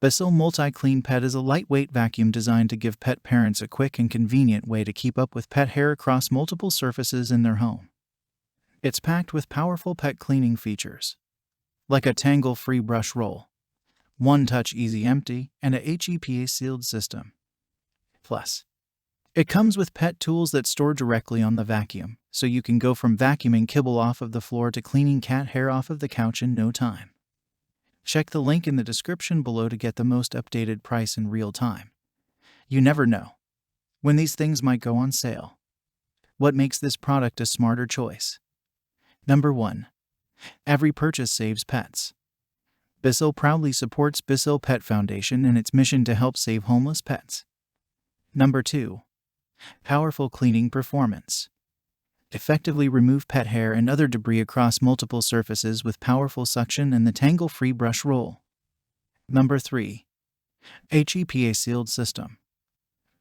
BISSELL MultiClean Pet is a lightweight vacuum designed to give pet parents a quick and convenient way to keep up with pet hair across multiple surfaces in their home. It's packed with powerful pet cleaning features, like a Tangle-Free Brush Roll, one-touch easy empty, and a HEPA Sealed System. Plus, it comes with pet tools that store directly on the vacuum, so you can go from vacuuming kibble off of the floor to cleaning cat hair off of the couch in no time. Check the link in the description below to get the most updated price in real time. You never know when these things might go on sale. What makes this product a smarter choice? Number 1. Every purchase saves pets. BISSELL proudly supports BISSELL Pet Foundation and its mission to help save homeless pets. Number 2. Powerful cleaning performance. Effectively remove pet hair and other debris across multiple surfaces with powerful suction and the Tangle-Free Brush Roll. Number 3. HEPA Sealed System.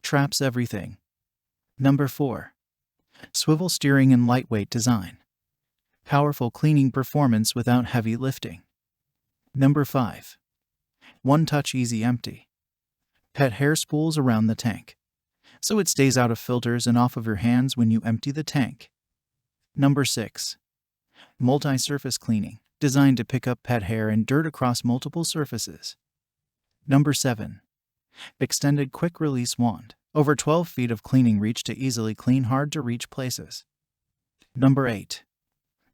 Traps everything. Number 4. Swivel steering and lightweight design. Powerful cleaning performance without heavy lifting. Number 5. One-touch easy empty. Pet hair spools around the tank, so it stays out of filters and off of your hands when you empty the tank. Number 6. Multi-surface cleaning, designed to pick up pet hair and dirt across multiple surfaces. Number 7. Extended quick-release wand, over 12 feet of cleaning reach to easily clean hard-to-reach places. Number 8.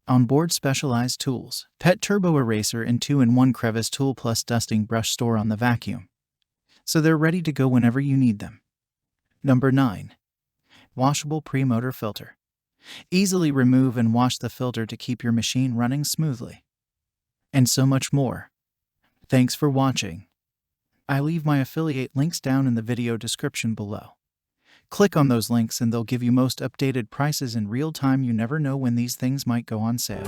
Onboard specialized tools, pet turbo eraser and 2-in-1 crevice tool plus dusting brush store on the vacuum, so they're ready to go whenever you need them. Number 9. Washable pre-motor filter. Easily remove and wash the filter to keep your machine running smoothly. And so much more. Thanks for watching. I leave my affiliate links down in the video description below. Click on those links and they'll give you most updated prices in real time. You never know when these things might go on sale.